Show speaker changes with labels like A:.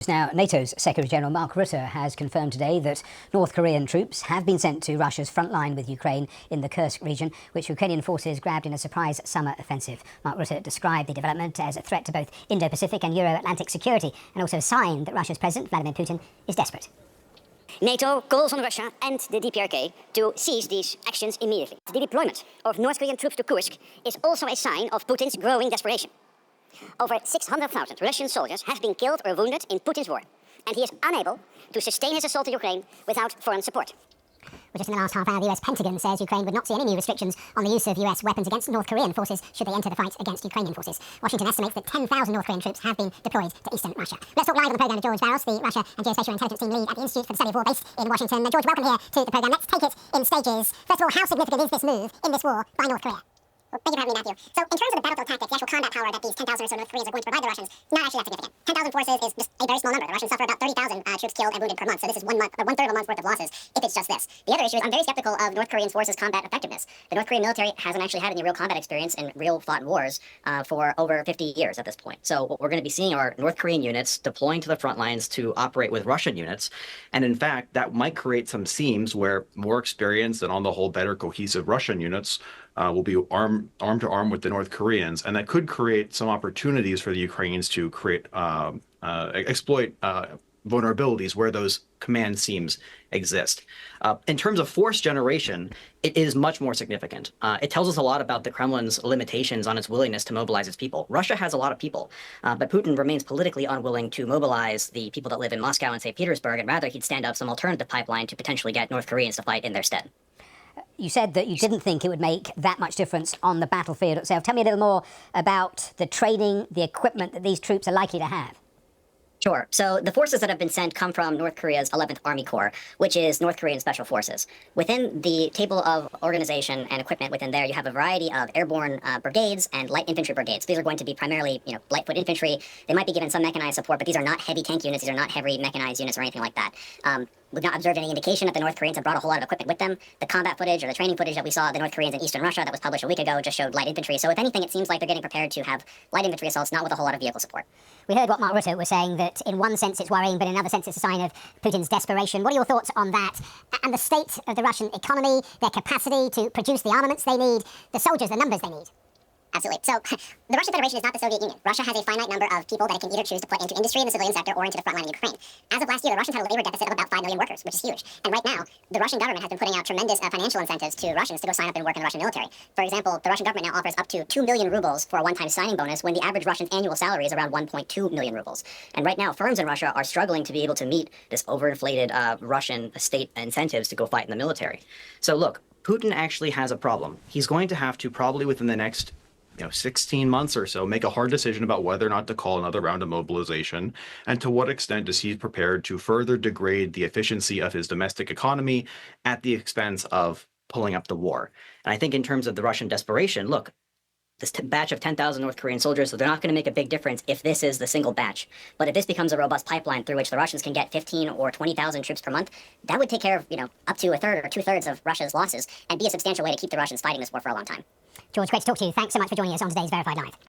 A: Now, NATO's Secretary-General Mark Rutte has confirmed today that North Korean troops have been sent to Russia's front line with Ukraine in the Kursk region, which Ukrainian forces grabbed in a surprise summer offensive. Mark Rutte described the development as a threat to both Indo-Pacific and Euro-Atlantic security, and also a sign that Russia's President Vladimir Putin is desperate.
B: NATO calls on Russia and the DPRK to cease these actions immediately. The deployment of North Korean troops to Kursk is also a sign of Putin's growing desperation. Over 600,000 Russian soldiers have been killed or wounded in Putin's war, and he is unable to sustain his assault on Ukraine without foreign support.
C: Well, just in the last half hour, the US Pentagon says Ukraine would not see any new restrictions on the use of US weapons against North Korean forces should they enter the fight against Ukrainian forces. Washington estimates that 10,000 North Korean troops have been deployed to eastern Russia. Let's talk live on the programme to George Barros, the Russia and Geospatial Intelligence Team lead at the Institute for the Study of War based in Washington. George, welcome here to the programme. Let's take it in stages. First of all, how significant is this move in this war by North Korea? Well, thank you for having me, Matthew. So, in terms of the battlefield tactics, the actual combat power that these 10,000 or so North Koreans are going to provide the Russians, not actually that significant. 10,000 forces is just a very small number. The Russians suffer about 30,000 troops killed and wounded per month, so this is one third of a month's worth of losses if it's just this. The other issue is I'm very skeptical of North Korean forces' combat effectiveness. The North Korean military hasn't actually had any real combat experience in real fought wars for over 50 years at this point. So what we're going to be seeing are North Korean units deploying to the front lines to operate with Russian units, and in fact, that might create some seams where more experienced and on the whole better cohesive Russian units will be arm to arm with the North Koreans, and that could create some opportunities for the Ukrainians to exploit vulnerabilities where those command seams exist. In terms of force generation, it is much more significant. It tells us a lot about the Kremlin's limitations on its willingness to mobilize its people. Russia has a lot of people, but Putin remains politically unwilling to mobilize the people that live in Moscow and St. Petersburg, and rather he'd stand up some alternative pipeline to potentially get North Koreans to fight in their stead.
A: You said that you didn't think it would make that much difference on the battlefield itself. Tell me a little more about the training, the equipment that these troops are likely to have.
B: Sure. So the forces that have been sent come from North Korea's 11th Army Corps, which is North Korean Special Forces. Within the table of organization and equipment within there, you have a variety of airborne brigades and light infantry brigades. These are going to be primarily, light foot infantry. They might be given some mechanized support, but these are not heavy tank units. These are not heavy mechanized units or anything like that. We've not observed any indication that the North Koreans have brought a whole lot of equipment with them. The combat footage or the training footage that we saw of the North Koreans in eastern Russia that was published a week ago just showed light infantry. So if anything, it seems like they're getting prepared to have light infantry assaults, not with a whole lot of vehicle support.
C: We heard what Mark Rutte was saying, that in one sense it's worrying, but in another sense it's a sign of Putin's desperation. What are your thoughts on that? And the state of the Russian economy, their capacity to produce the armaments they need, the soldiers, the numbers they need?
D: Absolutely. So, the Russian Federation is not the Soviet Union. Russia has a finite number of people that it can either choose to put into industry in the civilian sector or into the front line of Ukraine. As of last year, the Russians had a labor deficit of about 5 million workers, which is huge. And right now, the Russian government has been putting out tremendous financial incentives to Russians to go sign up and work in the Russian military. For example, the Russian government now offers up to 2 million rubles for a one-time signing bonus when the average Russian's annual salary is around 1.2 million rubles. And right now, firms in Russia are struggling to be able to meet this overinflated Russian state incentives to go fight in the military. So look, Putin actually has a problem. He's going to have to probably within the next 16 months or so, make a hard decision about whether or not to call another round of mobilization, and to what extent is he prepared to further degrade the efficiency of his domestic economy at the expense of pulling up the war. And I think in terms of the Russian desperation, look, this batch of 10,000 North Korean soldiers, so they're not going to make a big difference if this is the single batch. But if this becomes a robust pipeline through which the Russians can get 15 or 20,000 troops per month, that would take care of, up to a third or two-thirds of Russia's losses and be a substantial way to keep the Russians fighting this war for a long time.
C: George, great to talk to you. Thanks so much for joining us on today's Verified Live.